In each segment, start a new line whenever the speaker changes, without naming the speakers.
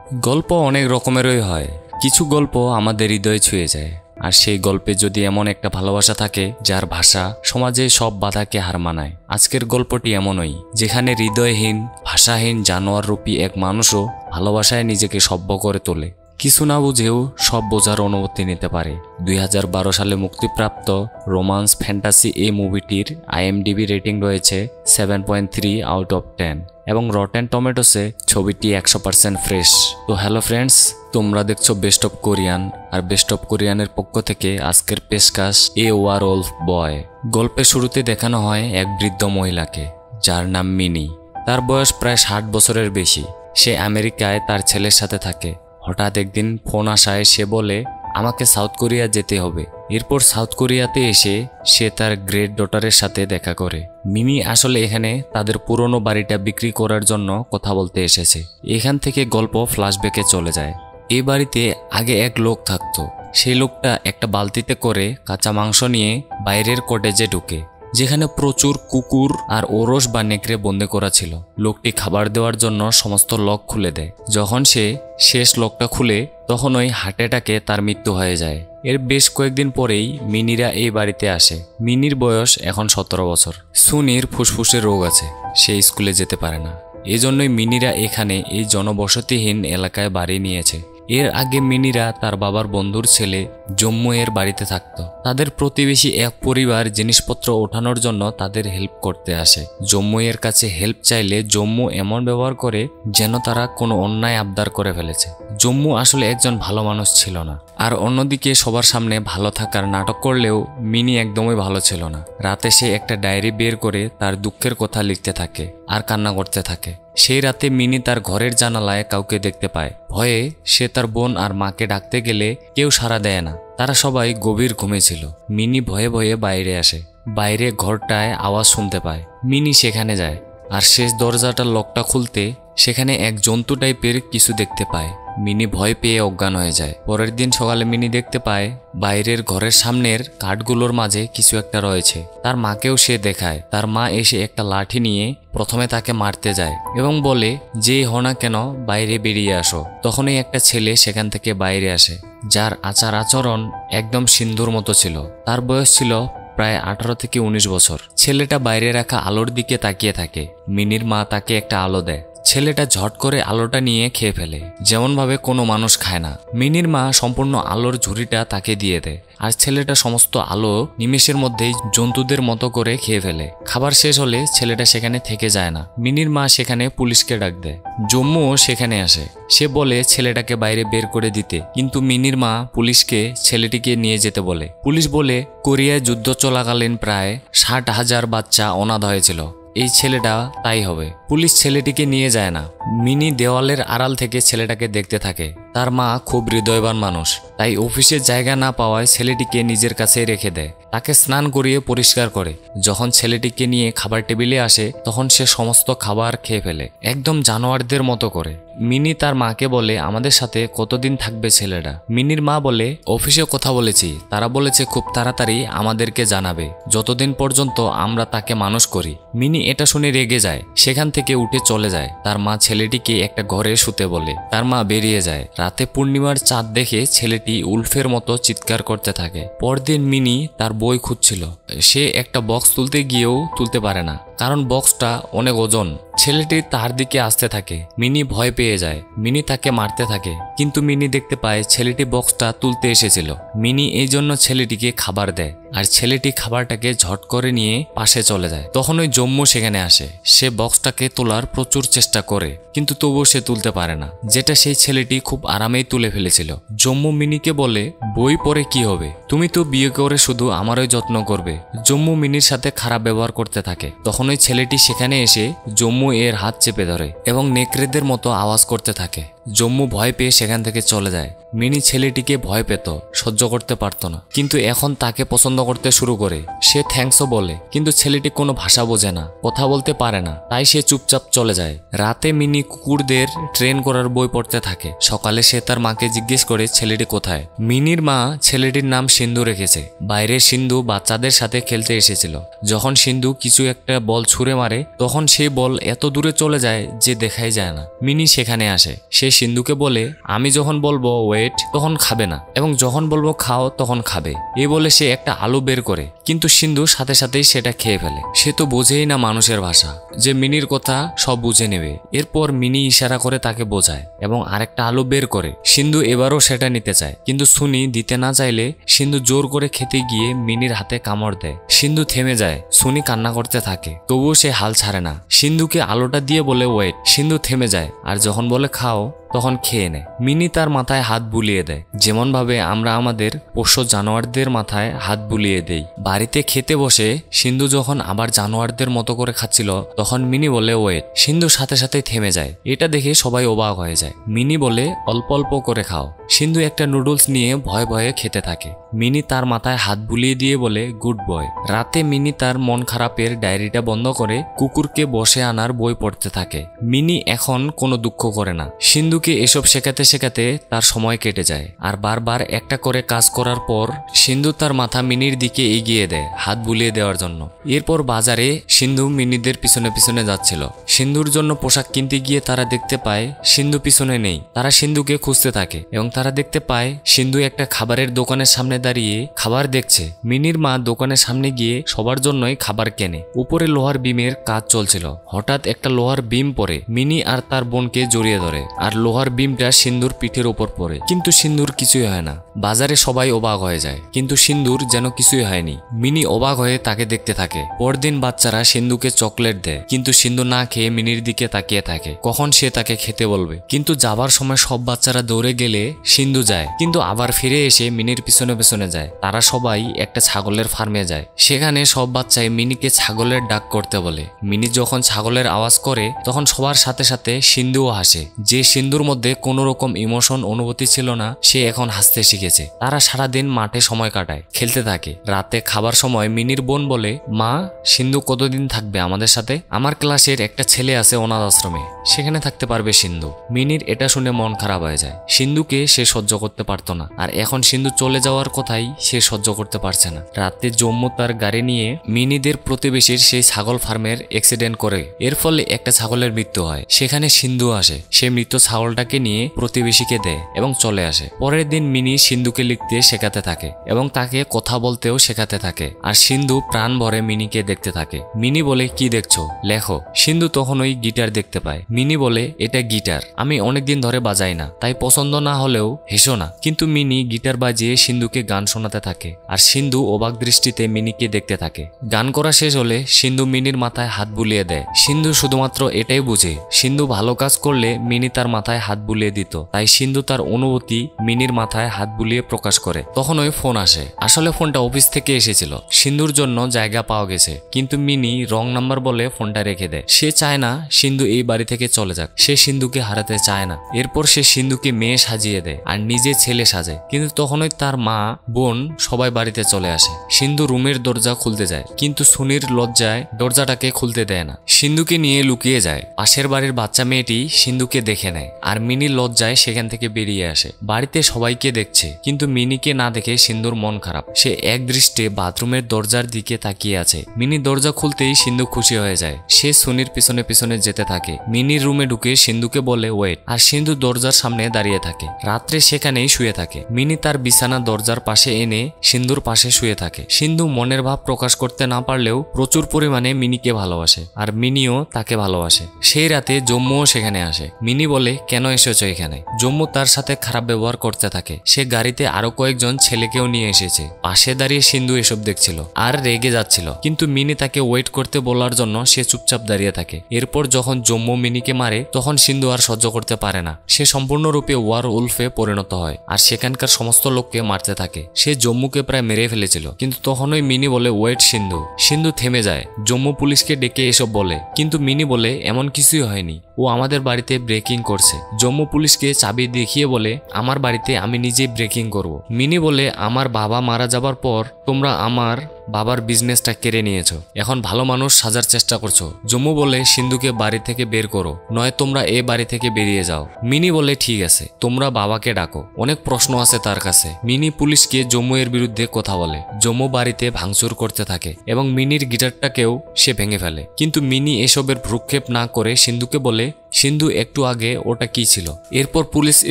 গল্প অনেক রকমেরই হয়। কিছু গল্প আমাদের হৃদয়ে ছুঁয়ে যায়, আর সেই গল্পে যদি এমন একটা ভালোবাসা থাকে যার ভাষা সমাজে সব বাধাকে হার মানায়। আজকের গল্পটি এমনই, যেখানে হৃদয়হীন ভাষাহীন জানোয়াররূপী এক মানুষও ভালোবাসায় নিজেকে সভ্য করে তোলে। কিছু না বুঝেও সব বোঝার অনুমতি নিতে পারে। 2012 সালে মুক্তিপ্রাপ্ত রোমান্স ফ্যান্টাসি এই মুভিটির IMDb রেটিং রয়েছে 7.3 আউট অফ 10 এবং রটেন টমেটোসে ছবিটি 100% ফ্রেশ। তো হ্যালো ফ্রেন্ডস, তোমরা দেখছো বেস্ট অফ কোরিয়ান, আর বেস্ট অফ কোরিয়ানের পক্ষ থেকে আজকের পেশকাশ এ ওয়ারওলফ বয়। গল্পের শুরুতে দেখানো হয় এক বৃদ্ধ মহিলাকে, যার নাম মিনি। তার বয়স প্রায় 60 বছরের বেশি। সে আমেরিকায় তার ছেলের সাথে থাকে। হঠাৎ একদিন ফোন আসায় সে বলে, আমাকে সাউথ কোরিয়া যেতে হবে। এরপর সাউথ কোরিয়াতে এসে সে তার গ্রেট ডটারের সাথে দেখা করে। মিনি আসলে এখানে তাদের পুরনো বাড়িটা বিক্রি করার জন্য কথা বলতে এসেছে। এখান থেকে গল্প ফ্ল্যাশব্যাকে চলে যায়। এই বাড়িতে আগে এক লোক থাকতো। সেই লোকটা একটা বালতিতে করে কাঁচা মাংস নিয়ে বাইরের কটেজে ঢুকে, যেখানে প্রচুর কুকুর আর ওরস বা নেকড়ে বন্দি করা ছিল। লোকটি খাবার দেওয়ার জন্য সমস্ত লক খুলে দেয়। যখন সে শেষ লকটা খুলে, তখন ওই হার্ট অ্যাটাকে তার মৃত্যু হয়ে যায়। এর বেশ কয়েকদিন পরেই মিনিরা এই বাড়িতে আসে। মিনির বয়স এখন 17 বছর। সুনির ফুসফুসের রোগ আছে, সে স্কুলে যেতে পারে না। এজন্যই মিনিরা এখানে এই জনবসতিহীন এলাকায় বাড়ি নিয়েছে। এর আগে মিনিরা তার বাবার বন্ধুর ছেলে জম্মু এর বাড়িতে থাকতো। তাদের প্রতিবেশী এক পরিবার জিনিসপত্র ওঠানোর জন্য তাদের হেল্প করতে আসে। জম্মু এর কাছে হেল্প চাইলে জম্মু এমন ব্যবহার করে যেন তারা কোনো অন্যায় আবদার করে ফেলেছে। জম্মু আসলে একজন ভালো মানুষ ছিল না। আর অন্যদিকে সবার সামনে ভালো থাকার নাটক করলেও মিনি একদমই ভালো ছিল না। রাতে সে একটা ডায়েরি বের করে তার দুঃখের কথা লিখতে থাকে আর কান্না করতে থাকে। সেই রাতে মিনি তার ঘরের জানালায় কাউকে দেখতে পায়। ভয়ে সে তার বোন আর মাকে ডাকতে গেলে কেউ সাড়া দেয় না। তারা সবাই গভীর ঘুমে ছিল। মিনি ভয়ে ভয়ে বাইরে আসে। বাইরে ঘরটায় আওয়াজ শুনতে পায়। মিনি সেখানে যায়, আর শেষ দরজাটার লকটা খুলতে সেখানে এক জন্তু টাইপের কিছু দেখতে পায়। মিনি ভয় পেয়ে অজ্ঞান হয়ে যায়। পরের দিন সকালে মিনি দেখতে পায় বাইরের ঘরের সামনের কাঠগুলোর মাঝে কিছু একটা রয়েছে। তার মাকেও সে দেখায়। তার মা এসে একটা লাঠি নিয়ে প্রথমে তাকে মারতে যায় এবং বলে, যেই হও না কেন বাইরে বেরিয়ে আসো। তখনই একটা ছেলে সেখান থেকে বাইরে আসে, যার আচার আচরণ একদম সিন্ধুর মতো ছিল। তার বয়স ছিল প্রায় 18 থেকে 19 বছর। ছেলেটা বাইরে রাখা আলোর দিকে তাকিয়ে থাকে। মিনির মা তাকে একটা আলো দেয়। ছেলেটা ঝট করে আলোটা নিয়ে খেয়ে ফেলে, যেমন ভাবে কোনো মানুষ খায় না। মিনির মা সম্পূর্ণ আলোর ঝুড়িটা তাকে দিয়ে দেয়, আর ছেলেটা সমস্ত আলো নিমেষের মধ্যেই জন্তুদের মতো করে খেয়ে ফেলে। খাবার শেষ হলে ছেলেটা সেখানে থেকে যায় না। মিনির মা সেখানে পুলিশকে ডাক দেয়। জম্মুও সেখানে আসে। সে বলে ছেলেটাকে বাইরে বের করে দিতে, কিন্তু মিনির মা পুলিশকে ছেলেটিকে নিয়ে যেতে বলে। পুলিশ বলে, কোরিয়ায় যুদ্ধ চলাকালীন প্রায় 60,000 বাচ্চা অনাথ হয়েছিল, এই ছেলেটা তাই হবে। পুলিশ ছেলেটিকে নিয়ে যায় না। মিনি দেওয়ালের আড়াল থেকে ছেলেটাকে দেখতে থাকে। তার মা খুব হৃদয়বান মানুষ, তাই অফিসে জায়গা না পাওয়ায় ছেলেটিকে নিজের কাছেই রেখে দেয়। তাকে স্নান করিয়ে পরিষ্কার করে। যখন ছেলেটিকে নিয়ে খাবার টেবিলে আসে, তখন সে সমস্ত খাবার খেয়ে ফেলে, একদম জানোয়ারদের মতো করে। মিনি তার মাকে বলে, আমাদের সাথে কতদিন থাকবে ছেলেটা? মিনির মা বলে, অফিসে কথা বলেছি, তারা বলেছে খুব তাড়াতাড়ি আমাদেরকে জানাবে, যতদিন পর্যন্ত আমরা তাকে মানুষ করি। মিনি এটা শুনে রেগে যায়, সেখান থেকে উঠে চলে যায়। তার মা ছেলেটিকে একটা ঘরে শুতে বলে। তার মা বেরিয়ে যায়। রাতে পূর্ণিমার চাঁদ দেখে ছেলেটি উল্ফের মতো চিৎকার করতে থাকে। পরদিন মিনি তার বই খুঁজছিল। সে একটা বক্স তুলতে গিয়েও তুলতে পারে না, কারণ বক্সটা অনেক ওজন। ছেলেটি তার দিকে আসতে থাকে। মিনি ভয় পেয়ে যায়। মিনি তাকে মারতে থাকে, কিন্তু মিনি দেখতে পায় ছেলেটি বক্সটা তুলতে এসেছিল। মিনি এই জন্য ছেলেটিকে খাবার দেয়, আর ছেলেটি খাবারটাকে ঝট করে নিয়ে পাশে চলে যায়। তখন ওই জম্মু সেখানে আসে। সে বক্সটাকে তোলার প্রচুর চেষ্টা করে, কিন্তু তবুও সে তুলতে পারে না, যেটা সেই ছেলেটি খুব আরামেই তুলে ফেলেছিল। জম্মু মিনিকে বলে, বই পরে কি হবে, তুমি তো বিয়ে করে শুধু আমারই যত্ন করবে। জম্মু মিনির সাথে খারাপ ব্যবহার করতে থাকে। তখন ওই ছেলেটি সেখানে এসে জম্মু এর হাত চেপে ধরে এবং নেকড়েদের মতো আওয়াজ করতে থাকে। জম্মু ভয় পেয়ে সেখান থেকে চলে যায়। মিনি ছেলেটিকে ভয় পেত, সহ্য করতে পারত না, কিন্তু এখন তাকে পছন্দ করতে শুরু করে। সে থ্যাঙ্কসও বলে, কিন্তু ছেলেটি কোনো ভাষা বোঝে না, কথা বলতে পারে না, তাই সে চুপচাপ চলে যায়। রাতে মিনি কুকুরদের ট্রেন করার বই পড়তে থাকে। সকালে সে তার মাকে জিজ্ঞেস করে ছেলেটি কোথায়। মিনির মা ছেলেটির নাম সিন্ধু রেখেছে। বাইরে সিন্ধু বাচ্চাদের সাথে খেলতে এসেছিল। যখন সিন্ধু কিছু একটা বল বল ছুঁড়ে মারে তখন সেই বল এত দূরে চলে যায় যে দেখাই যায় না। মিনি সেখানে আসে। সে সিন্ধুকে বলে আমি যখন বলবো ওয়েট তখন খাবে না এবং যখন বলবো খাও তখন খাবে। এই বলে সে একটা আলু বের করে, কিন্তু সিন্ধু সাথে সাথেই সেটা খেয়ে ফেলে। সে তো বোঝেই না মানুষের ভাষা, যে মিনির কথা সব বুঝে নেবে। এরপর মিনি ইশারা করে তাকে বোঝায় এবং আরেকটা আলু বের করে। সিন্ধু এবারও সেটা নিতে চায়, কিন্তু সুনি দিতে না চাইলে সিন্ধু জোর করে খেতে গিয়ে মিনির হাতে কামড় দেয়। সিন্ধু থেমে যায়। সুনি কান্না করতে থাকে, তবুও সে হাল ছাড়ে না। সিন্ধুকে আলুটা দিয়ে বলে ওয়েট। সিন্ধু থেমে যায় আর যখন বলে খাও তখন খেয়ে নেয়। মিনি তার মাথায় হাত বুলিয়ে দেয়, যেমন ভাবে আমরা আমাদের পোষ্য জানোয়ারদের মাথায় হাত বুলিয়ে দেই। বাড়িতে খেতে বসে সিন্ধু যখন আবার জানোয়ারদের মতো করে খাচ্ছিল তখন মিনি বলে ওয়েট। সিন্ধু সাথে সাথে থেমে যায়। এটা দেখে সবাই অবাক হয়ে যায়। মিনি বলে অল্প অল্প করে খাও। সিন্ধু একটা নুডলস নিয়ে ভয়ে ভয়ে খেতে থাকে। মিনি তার মাথায় হাত বুলিয়ে দিয়ে বলে গুড বয়। রাতে মিনি তার মন খারাপের ডায়েরিটা বন্ধ করে কুকুরকে বসে আনার বই পড়তে থাকে। মিনি এখন কোনো দুঃখ করে না। সিন্ধুকে এসব শেখাতে শেখাতে তার সময় কেটে যায়। আর বারবার একটা করে কাজ করার পর সিন্ধু তার মাথা মিনির দিকে এগিয়ে দেয় হাত বুলিয়ে দেওয়ার জন্য। এরপর বাজারে সিন্ধু মিনিদের পিছনে পিছনে যাচ্ছিল। সিন্ধুর জন্য পোশাক কিনতে গিয়ে তারা দেখতে পায় সিন্ধু পিছনে নেই। তারা সিন্ধুকে খুঁজতে থাকে এবং তারা দেখতে পায় সিন্ধু একটা খাবারের দোকানের সামনে দাঁড়িয়ে খাবার দেখছে। মিনির মা দোকানের সামনে গিয়ে সবার জন্যই খাবার কেনে। উপরে লোহার বিমের কাজ চলছিল। হঠাৎ একটা লোহার বিম পড়ে মিনি আর তার বোনকে জড়িয়ে ধরে, আর লোহার বিমটা সিন্ধুর পিঠের উপর পড়ে, কিন্তু সিন্ধুর কিছুই হয় না। বাজারে সবাই অবাক হয়ে যায়, কিন্তু সিন্ধুর যেন কিছুই হয়নি। মিনি অবাক হয়ে তাকে দেখতে থাকে। পরদিন বাচ্চারা সিন্ধুকে চকলেট দেয়, কিন্তু সিন্ধু না খেয়ে মিনির দিকে তাকিয়ে থাকে কখন সে তাকে খেতে বলবে। কিন্তু যাবার সময় সব বাচ্চারা দৌড়ে গেলে সিন্ধু যায়, কিন্তু আবার ফিরে এসে মিনির পিছনে পিছনে যায়। তারা সবাই একটা ছাগলের ফার্মে যায়। সেখানে সব বাচ্চাই মিনিকে ছাগলের ডাক করতে বলে। মিনি যখন ছাগলের আওয়াজ করে তখন সবার সাথে সাথে সিন্ধুও হাসে। যে সিন্ধুর মধ্যে কোনো রকম ইমোশন অনুভূতি ছিল না, সে এখন হাসতে শিখেছে। তারা সারাদিন মাঠে সময় কাটায়, খেলতে থাকে। রাতে খাবার সময় মিনির বোন বলে মা, সিন্ধু কতদিন থাকবে আমাদের সাথে? আমার ক্লাসের একটা ছেলে আছে অনাথ আশ্রমে, সেখানে থাকতে পারবে সিন্ধু। মিনির এটা শুনে মন খারাপ হয়ে যায়। সিন্ধুকে সে সহ্য করতে পারতো না, আর এখন সিন্ধু চলে যাওয়ার কথাই সে সহ্য করতে পারছে না। রাতে জম্মু তার গাড়ি নিয়ে মিনিদের প্রতিবেশীর সেই ছাগল ফার্মের অ্যাক্সিডেন্ট করে। এর ফলে একটা ছাগলের মৃত্যু হয়। সেখানে সিন্ধু আসে। সে মৃত ছাগলটাকে নিয়ে প্রতিবেশীকে দেয় এবং চলে আসে। পরের দিন মিনি সিন্ধুকে লিখতে শেখাতে থাকে এবং তাকে কথা বলতেও শেখাতে থাকে। আর সিন্ধু প্রাণ ভরে মিনিকে দেখতে থাকে। মিনি বলে কি দেখছো, লেখো। সিন্ধু তখন ওই গিটার দেখতে পায়। মিনি বলে এটা গিটার, আমি অনেকদিন ধরে বাজাই না, তাই পছন্দ না হলেও হেসো না। কিন্তু মিনি গিটার বাজিয়ে সিন্ধুকে গান শোনাতে থাকে, আর সিন্ধু অবাক দৃষ্টিতে মিনিকে দেখতে থাকে। গান করা শেষ হলে সিন্ধু মিনির মাথায় হাত বুলিয়ে দেয়। সিন্ধু শুধুমাত্র এটাই বুঝে, সিন্ধু ভালো কাজ করলে মিনি তার মাথায় হাত বুলিয়ে দিত। তাই সিন্ধু তার অনুভূতি মিনির মাথায় হাত বুলিয়ে প্রকাশ করে। তখন ওই ফোন আসে। আসলে ফোনটা অফিস থেকে এসেছিল। সিন্ধুর জন্য জায়গা পাওয়া গেছে, কিন্তু মিনি রং নাম্বার বলে ফোনটা রেখে দেয়। সে চায় না সিন্ধু এই বাড়ি থেকে চলে যাক। সে সিন্ধুকে হারাতে চায় না। এরপর সে সিন্ধুকে মেয়ে সাজিয়ে দেয় আর নিজে ছেলে সাজে। কিন্তু তখনই তার মা, বোন সবাই বাড়িতে চলে আসে। সিন্ধু রুমের দরজা খুলতে যায়, কিন্তু সুনির লজ্জায় দরজাটাকে খুলতে দেয় না। সিন্ধুকে নিয়ে লুকিয়ে যায়। পাশের বাড়ির বাচ্চা মেয়েটি সিন্ধুকে দেখে নেয়, আর মিনি লজ্জায় সেখান থেকে বেরিয়ে আসে। বাড়িতে সবাইকে দেখছে, কিন্তু মিনিকে না দেখে সিন্ধুর মন খারাপ। সে এক দৃষ্টে বাথরুমের দরজার দিকে তাকিয়ে আছে। মিনি দরজা খুলতেই সিন্ধু খুশি হয়ে যায়। সে সুনির পিছনে পিছনে যেতে থাকে। মিনির রুমে ঢুকে সিন্ধুকে বলে ওয়েট, আর সিন্ধু দরজার সামনে দাঁড়িয়ে থাকে। রাত্রে সেখানেই শুয়ে থাকে। মিনি তার বিছানা দরজার পাশে এনে সিন্ধুর পাশে শুয়ে থাকে। সিন্ধু মনের ভাব প্রকাশ করতে না পারলেও প্রচুর পরিমাণে মিনিকে ভালোবাসে, আর মিনিও তাকে ভালোবাসে। সেই রাতে জম্মুও সেখানে আসে। মিনি বলে কেন এসেছো এখানে? জম্মু তার সাথে খারাপ ব্যবহার করতে থাকে। সে গাড়িতে আরো কয়েকজন ছেলেকেও নিয়ে এসেছে। পাশে দাঁড়িয়ে সিন্ধু এসব দেখছিল আর রেগে যাচ্ছিল, কিন্তু মিনি তাকে ওয়েট করতে বলার জন্য সে চুপচাপ দাঁড়িয়ে থাকে। এরপর যখন জম্মু মিনিকে মারে তখন সিন্ধু আর সহ্য করতে পারে না। সে সম্পূর্ণরূপে ওয়ার উলফে পরিণত হয় আর সেখানকার সমস্ত লোককে মারতে থাকে। সে জম্মুকে প্রায় মেরে ফেলেছিল, কিন্তু তখনই মিনি বলে ওয়েট সিন্ধু। সিন্ধু থেমে যায়। জম্মু পুলিশকে ডেকে এসব বলে, কিন্তু মিনি বলে এমন কিছুই হয়নি, ও আমাদের বাড়িতে ব্রেকিং করছে। জম্মু পুলিশকে চাবি দেখিয়ে বলে আমার বাড়িতে আমি নিজেই ব্রেকিং করব। মিনি বলে আমার বাবা মারা যাবার পর তোমরা আমার বাবার বিজনেসটা কেড়ে নিয়েছো, এখন ভালো মানুষ সাজার চেষ্টা করছো। জম্মু বলে সিন্ধুকে বাড়ি থেকে বের করো, নয় তোমরা এ বাড়ি থেকে বেরিয়ে যাও। মিনি বলে ঠিক আছে, তোমরা বাবাকে ডাকো, অনেক প্রশ্ন আছে তার কাছে। মিনি পুলিশকে জম্মু এর বিরুদ্ধে কথা বলে। জম্মু বাড়িতে ভাঙচুর করতে থাকে এবং মিনির গিটারটাকেও সে ভেঙে ফেলে। কিন্তু মিনি এসবের ভ্রুক্ষেপ না করে সিন্ধুকে বলে, সিন্ধু একটু আগে ওটা কি ছিল। এরপর পুলিশ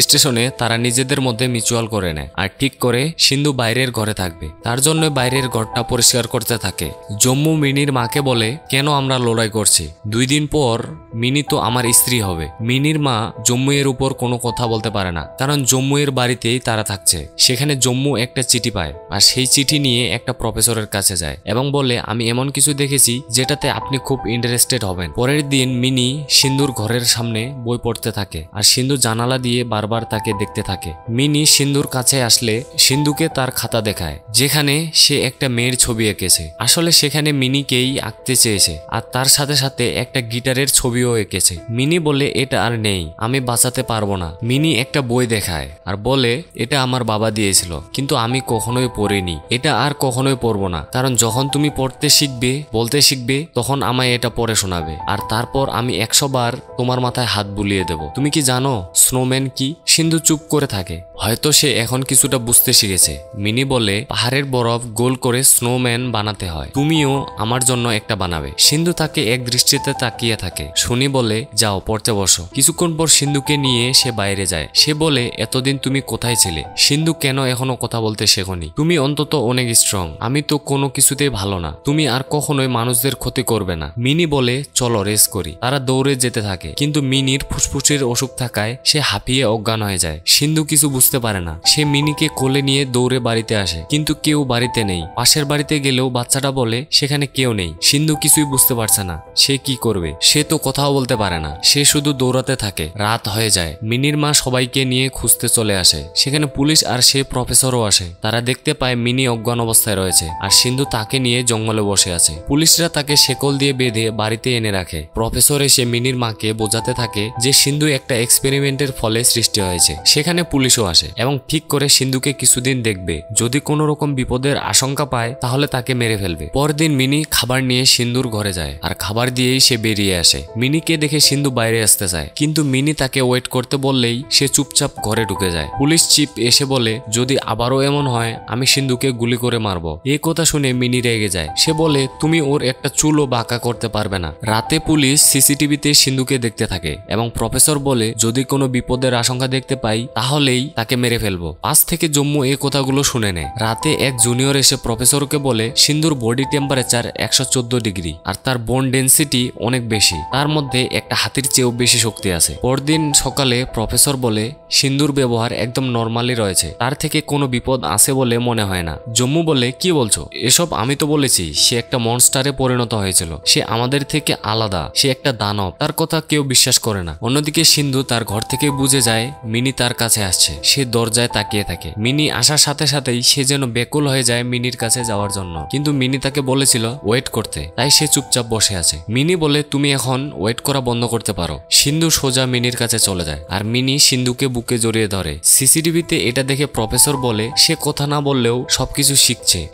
স্টেশনে তারা নিজেদের মধ্যে মিউচুয়াল করে নেয় আর ঠিক করে সিন্ধু বাইরের ঘরে থাকবে, তার জন্য বাইরের ঘরটা পরিষ্কার করতে থাকে। জম্মু মিনির মাকে বলে, কেন আমরা লড়াই করছি, 2 দিন পর মিনি তো আমার স্ত্রী হবে। মিনির মা জম্মু এর উপর কোনো কথা বলতে পারে না, কারণ জম্মু এর বাড়িতেই তারা থাকছে। সেখানে জম্মু একটা চিঠি পায় আর সেই চিঠি নিয়ে একটা প্রফেসরের কাছে যায় এবং বলে, আমি এমন কিছু দেখেছি যেটাতে আপনি খুব ইন্টারেস্টেড হবেন। পরের দিন মিনি সিন্ধুর ঘরের সামনে বই পড়তে থাকে আর সিন্ধু জানালা দিয়ে বারবার তাকে দেখতে থাকে। মিনি সিন্ধুর কাছে আসলে সিন্ধুকে তার খাতা দেখায়, যেখানে সে একটা মেয়ের ছবি এঁকেছে। আসলে সেখানে মিনিকেই আঁকতে চেয়েছে আর তার সাথে সাথে একটা গিটারের ছবিও এঁকেছে। মিনি বলে, এটা আর নেই, আমি বাঁচাতে পারবো না। মিনি একটা বই দেখায় আর বলে, এটা আমার বাবা দিয়েছিল, কিন্তু আমি কখনোই পড়িনি, এটা আর কখনোই পড়বো না, কারণ যখন তুমি পড়তে শিখবে, বলতে শিখবে, তখন আমায় এটা পড়ে শোনাবে আর তারপর আমি 100 বার তোমার মাথায় হাত বুলিয়ে দেব। তুমি কি জানো স্নোম্যান কি? সিন্ধু চুপ করে থাকে, হয়তো সে এখন কিছুটা বুঝতে শিখেছে। মিনি বলে, পাহাড়ের বরফ গোল করে স্নোম্যান বানাতে হয়, তুমিও আমার জন্য একটা বানাবে। সিন্ধু তাকে এক দৃষ্টিতে তাকিয়ে থাকে। শুনি বলে, যাও পড়তে বসো। কিছুক্ষণ পর সিন্ধুকে নিয়ে সে বাইরে যায়। সে বলে, এতদিন তুমি কোথায় ছিলে? সিন্ধু, কেন এখনো কথা বলতে শেখনি? তুমি অন্তত অনেক স্ট্রং, আমি তো কোনো কিছুতেই ভালো না, তুমি আর কখনোই মানুষদের ক্ষতি করবে না। মিনি বলে, চলো রেস করি। তারা দৌড়ে যেতে থাকে, কিন্তু মিনির ফুসফুসের অসুখ থাকায় সে হাঁপিয়ে অজ্ঞান হয়ে যায়। সিন্ধু কিছু বুঝতে পারে না। সে মিনিকে কোলে নিয়ে দৌড়ে বাড়িতে আসে, কিন্তু কেউ বাড়িতে নেই। পাশের বাড়িতে গেলেও বাচ্চাটা বলে সেখানে কেউ নেই। সিন্ধু কিছুই বুঝতে পারছে না সে কি করবে। সে তো কথাও বলতে পারে না, সে শুধু দৌড়াতে থাকে। রাত হয়ে যায়। মিনির মা সবাইকে নিয়ে খুঁজতে চলে আসে। সেখানে পুলিশ আর সে প্রফেসরও আসে। তারা দেখতে পায় মিনি অজ্ঞান অবস্থায় রয়েছে আর সিন্ধু তাকে নিয়ে জঙ্গলে বসে আছে। পুলিশরা তাকে শেকল দিয়ে বেঁধে বাড়িতে এনে রাখে। প্রফেসর এসে মিনির মাকে বোঝাতে থাকে যে সিন্ধু একটা এক্সপেরিমেন্টের ফলে সৃষ্টি হয়েছে। সেখানে পুলিশও আসে এবং ঠিক করে সিন্ধুকে কিছুদিন দেখবে, যদি কোনো রকম বিপদের আশঙ্কা পায় তাহলে তাকে মেরে ফেলবে। পরদিন মিনি খাবার নিয়ে সিন্ধুর ঘরে যায় আর খাবার দিয়েই সে বেরিয়ে আসে। মিনিকে দেখে সিন্ধু বাইরে আসতে চায়, কিন্তু মিনি তাকে ওয়েট করতে বললেই সে চুপচাপ ঘরে ঢুকে যায়। পুলিশ চিফ এসে বলে, যদি আবারও এমন হয় আমি সিন্ধুকে গুলি করে মারবো। এই কথা শুনে মিনি রেগে যায়। সে বলে, তুমি ওর একটা চুলও বাঁকা করতে পারবে না। রাতে পুলিশ সিসিটিভিতে সিন্ধুকে দেখতে থাকে এবং প্রফেসর বলে, যদি কোনো বিপদের আশঙ্কা দেখতে পাই তাহলেই তাকে মেরে ফেলবো। পাশ থেকে জম্মু এই কথাগুলো শুনে নেয়। রাতে এক জুনিয়র এসে প্রফেসরকে বলে, সিন্ধুর বডি টেম্পারেচার 114 ডিগ্রি আর তার বোন ডেন্সিটি অনেক বেশি, তার মধ্যে একটা হাতির চেয়েও বেশি শক্তি আছে। পরদিন সকালে প্রফেসর বলে, সিন্ধুর ব্যবহার একদম নর্মালি রয়েছে, তার থেকে কোনো বিপদ আছে বলে মনে হয় না। জম্মু বলে, কি বলছো এসব? আমি তো বলেছি সে একটা মনস্টারে পরিণত হয়েছিল, সে আমাদের থেকে আলাদা, সে একটা দানব, তার কথা কেউ বিশ্বাস করে না। অন্যদিকে সিন্ধু তার ঘর থেকে বুঝে যায় মিনি তার কাছে আসছে। সে দরজায় তাকিয়ে থাকে। মিনি আসার সাথে সাথেই সে যেন বেকুল হয়ে যায় মিনির কাছে যাওয়ার জন্য, কিন্তু মিনি তাকে বলেছিল ওয়েট করতে, তাই সে চুপচাপ বসে আছে। মিনি বলে, তুমি এখন ওয়েট করা বন্ধ করতে পারো। সিন্ধু সোজা মিনির কাছে চলে যায় আর মিনি সিন্ধুকে বুকে জড়িয়ে ধরে। সিসিটিভিতে এটা দেখে প্রফেসর বলে, সে কথা না বললেও সবকিছু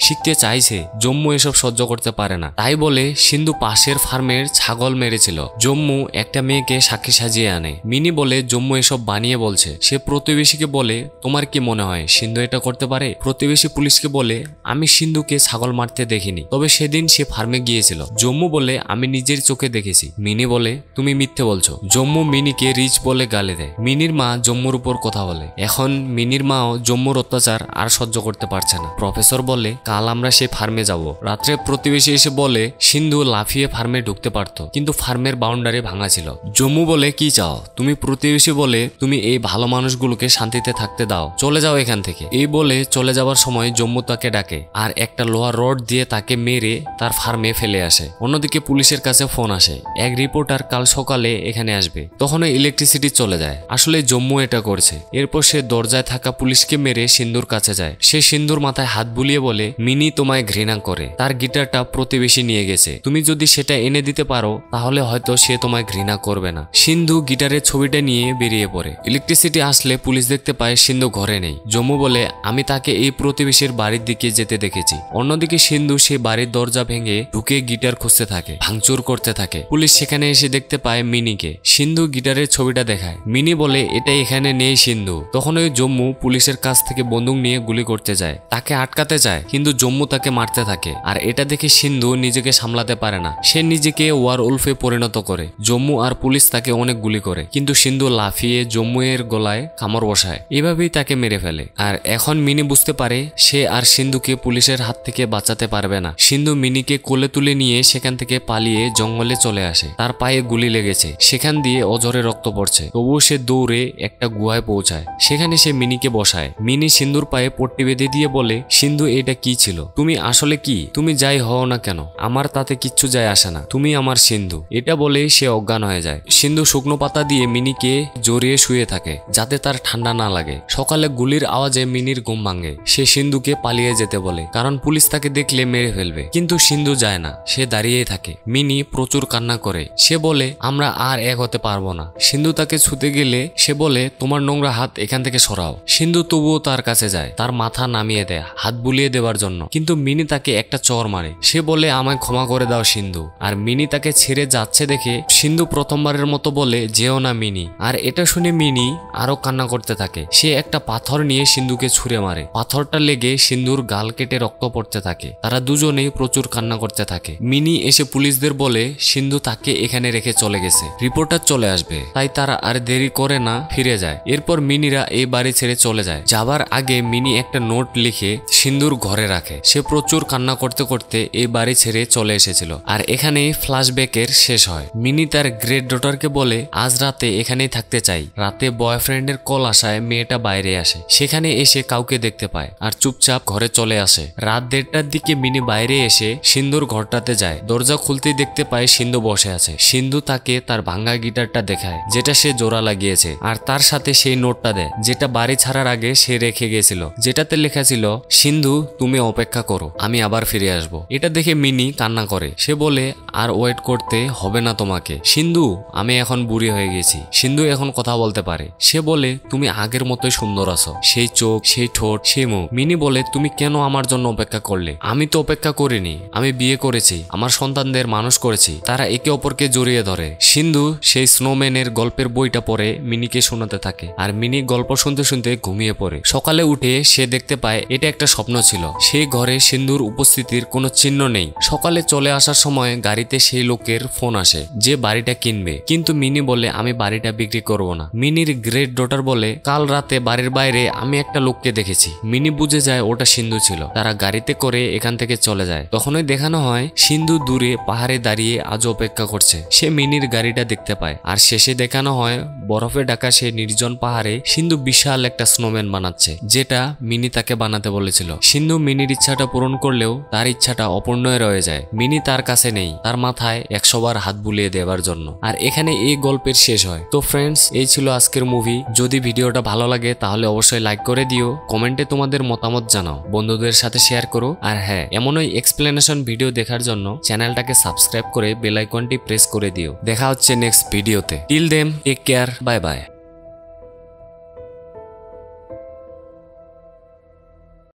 শিখতে চাইছে। জম্মু এসব সহ্য করতে পারে না, তাই বলে সিন্ধু পাশের ফার্মের ছাগল মেরেছিল। জম্মু একটা মেয়েকে সাক্ষী সাজিয়ে আনে। মিনি বলে, জম্মু এসব বানিয়ে বলছে। সে প্রতিবেশীকে বলে, তোমার কি মনে হয় সিন্ধু এটা করতে পারে? প্রতিবেশী পুলিশকে বলে, আমি সিন্ধুকে ছাগল মারতে দেখিনি, তবে সেদিন সে ফার্মে গিয়েছিল। জম্মু বলে, আমি নিজের চোখে দেখেছি। মিনি বলে, তুমি মিথ্যে বলছো। জম্মু মিনিকে রিচ বলে গালি দেয়। মিনির মা জম্মুর উপর কথা বলে। এখন মিনির মাও জম্মুর অত্যাচার আর সহ্য করতে পারছে না। প্রফেসর বলে, কাল আমরা সেই ফার্মে যাব। রাত্রে প্রতিবেশী এসে বলে, সিন্ধু লাফিয়ে ফার্মে ঢুকতে পারত, কিন্তু ফার্মের বাউন্ডারি ভাঙা ছিল। জম্মু বলে, কি চাও তুমি? প্রতিবেশী বলে, তুমি এই ভালো মানুষগুলোকে শান্তিতে থাকতে দাও, চলে যাও এখান থেকে। এই বলে চলে যাবার সময় জম্মু তাকে ডাকে আর একটা লোহার রড দিয়ে তাকে মেরে তার ফার্মে ফেলে আসে। অন্যদিকে পুলিশের কাছে ফোন আসে, এক রিপোর্টার কাল সকালে এখানে আসবে। তখন ইলেকট্রিসিটি চলে যায়। আসলে জম্মু এটা করছে। এরপর সে দরজায় থাকা পুলিশকে মেরে সিন্ধুর কাছে যায়। সে সিন্ধুর মাথায় হাত বুলিয়ে বলে, মিনি তোমায় ঘৃণা করে, তার গিটারটা প্রতিবেশী নিয়ে গেছে, তুমি যদি সেটা এনে দিতে পারো তাহলে হয়তো সে তোমায় ঘৃণা করবে না। সিন্ধু গিটারের ছবিটা নিয়ে বেরিয়ে পড়ে। ইলেকট্রিসিটি সিটি আসলে পুলিশ দেখতে পায় সিন্ধু ঘরে নেই। জম্মু বলে আমি তাকে এই প্রতিবেশীর বাড়ির দিকে যেতে দেখেছি। অন্যদিকে সিন্ধু সেই বাড়ির দরজা ভেঙে ঢুকে গিটার খুঁজতে থাকে, ভাঙচুর করতে থাকে। পুলিশ সেখানে এসে দেখতে পায় মিনিকে। সিন্ধু গিটারের ছবিটা দেখায়। মিনি বলে এটা এখানে নেই সিন্ধু। তখন ওই জম্মু পুলিশের কাছ থেকে বন্দুক নিয়ে গুলি করতে যায়, তাকে আটকাতে চায়, কিন্তু জম্মু তাকে মারতে থাকে। আর এটা দেখে সিন্ধু নিজেকে সামলাতে পারে না, সে নিজেকে ওয়ার উলফে পরিণত করে। জম্মু আর পুলিশ তাকে অনেক গুলি করে, কিন্তু সিন্ধু লাফিয়ে জম্মু এর গলায় কামড় বসায়, এভাবেই তাকে মেরে ফেলে। আর এখন মিনি বুঝতে পারে সে আর সিন্ধুকে পুলিশের হাত থেকে বাঁচাতে পারবে না। সিন্ধু মিনিকে কোলে তুলে নিয়ে সেখান থেকে পালিয়ে জঙ্গলে চলে আসে। তার পায়ে গুলি লেগেছে, সেখান দিয়ে অঝরে রক্ত পড়ছে, তবুও সে দৌড়ে একটা গুহায় পৌঁছায়। সেখানে সে মিনিকে বসায়। মিনি সিন্ধুর পায়ে পট্টি বেঁধে দিয়ে বলে, সিন্ধু এটা কি ছিল? তুমি আসলে কি? তুমি যাই হও না কেন, আমার তাতে কিচ্ছু যায় আসে না, তুমি আমার সিন্ধু। এটা বলেই সে অজ্ঞান হয়ে যায়। সিন্ধু শুকনো পাতা দিয়ে মিনিকে জড়িয়ে শুয়ে থাকে যাতে তার ঠান্ডা না লাগে। সকালে গুলির আওয়াজে মিনির ঘুম ভাঙে। সে সিন্ধুকে পালিয়ে যেতে বলে, কারণ পুলিশ তাকে দেখলে মেরে ফেলবে, কিন্তু সিন্ধু যায় না, সে দাঁড়িয়েই থাকে। মিনি প্রচুর কান্না করে। সে বলে আমরা আর এক হতে পারবো না। সিন্ধু তাকে ছুতে গেলে সে বলে তোমার নোংরা হাত এখান থেকে সরাও। সিন্ধু তবুও তার কাছে যায়, তার মাথা নামিয়ে দেয় হাত বুলিয়ে দেওয়ার জন্য, কিন্তু মিনি তাকে একটা চর মারে। সে বলে আমায় ক্ষমা করে দাও সিন্ধু। আর মিনি তাকে ছেড়ে যাচ্ছে দেখে সিন্ধু প্রথমবারের মতো বলে যেও না মিনি। আর এটা শুনে মিনি আরো কান্না করতে থাকে। সে একটা পাথর নিয়ে সিন্ধুকে ছুঁড়ে মারে। পাথরটা লেগে সিন্ধুর গাল কেটে রক্ত পড়তে থাকে। তারা দুজনেই প্রচুর কান্না করতে থাকে। মিনি এসে পুলিশদের বলে সিন্ধু তাকে এখানে রেখে চলে গেছে, রিপোর্টার চলে আসবে। তাই তারা আর দেরি করে না ফিরে যায়। এরপর মিনিরা এই বাড়ি ছেড়ে চলে যায়। যাবার আগে মিনি একটা নোট লিখে সিন্ধুর ঘরে রাখে। সে প্রচুর কান্না করতে করতে এই বাড়ি ছেড়ে চলে এসেছিল। আর এখানেই ফ্ল্যাশব্যাকের শেষ হয়। মিনি তার গ্রেট ডটারকে বলে আজ রাতে এখানেই থাকতে চাই। রাতে বয়ফ্রেন্ডের কল আসায় মেয়েটা বাইরে আসে। সেখানে এসে কাউকে দেখতে পায় আর চুপচাপ ঘরে চলে আসে। রাত 1:30টার দিকে মিনি বাইরে এসে সিন্ধুর ঘরটাতে যায়। দরজা খুলতেই দেখতে পায় সিন্ধু বসে আছে। সিন্ধু তাকে তার ভাঙা গিটারটা দেখায়, যেটা সে জোড়া লাগিয়েছে, আর তার সাথে সেই নোটটা দেয় যেটা বাড়ি ছাড়ার আগে সে রেখে গেছিল, যেটাতে লেখা ছিল সিন্ধু তুমি অপেক্ষা করো, আমি আবার ফিরে আসবো। এটা দেখে মিনি কান্না করে। সে বলে আর ওয়েট করতে হবে না তোমাকে সিন্ধু, আমি এখন বুড়ি হয়ে গেছি। সিন্ধু এখন কথা বলতে পারে। সে বলে তুমি আগের মতোই সুন্দর আছো, সেই চোখ, সেই ঠোঁট, সেই মুখ। মিনি বলে তুমি কেন আমার জন্য অপেক্ষা করলে? আমি তো অপেক্ষা করিনি, আমি বিয়ে করেছি, আমার সন্তানদের মানুষ করেছি। তারা একে অপরকে জড়িয়ে ধরে। সিন্ধু সেই স্নোম্যানের গল্পের বইটা পড়ে মিনিকে শোনাতে থাকে, আর মিনি গল্প শুনতে শুনতে ঘুমিয়ে পড়ে। সকালে উঠে সে দেখতে পায় এটা একটা স্বপ্ন ছিল। সেই ঘরে সিন্ধুর উপস্থিতির কোনো চিহ্ন নেই। সকালে চলে আসার সময় গাড়িতে সেই লোকের ফোন আসে যে বাড়িটা কিনবে, কিন্তু মিনি বলে আমি বাড়িটা বিক্রি করব না। মিনির গ্রেট ডটার বলে কাল রাতে বাড়ির বাইরে আমি একটা লোককে দেখেছি। মিনি বুঝে যায় ওটা সিন্ধু ছিল। তারা গাড়িতে করে এখান থেকে চলে যায়। তখনই দেখানো হয় সিন্ধু দূরে পাহাড়ে দাঁড়িয়ে আজও অপেক্ষা করছে। সে মিনির গাড়িটা দেখতে পায়। আর শেষে দেখানো হয় বরফে ঢাকা সে নির্জন পাহাড়ে সিন্ধু বিশাল একটা স্নোম্যান বানাচ্ছে, যেটা মিনি তাকে বানাতে বলেছিল। সিন্ধু মিনির ইচ্ছাটা পূরণ করলেও তার ইচ্ছাটা অপূর্ণ রয়ে যায়। মিনি তার কাছে নেই, তার মাথায় 100 বার হাত বুলিয়ে দেওয়ার জন্য। আর এখানে এই গল্পের শেষ হয়। তো ফ্রেন্ডস, এই ছিল আজকের মুভি। যদি ভিডিওটা ভালো লাগে তাহলে অবশ্যই লাইক করে দিও, কমেন্টে তোমাদের মতামত জানাও, বন্ধুদের সাথে শেয়ার করো। আর হ্যাঁ, এমনই এক্সপ্লেনেশন ভিডিও দেখার জন্য চ্যানেলটাকে সাবস্ক্রাইব করে বেল আইকনটি প্রেস করে দিও। দেখা হচ্ছে নেক্সট ভিডিওতে। Till then take care, bye by.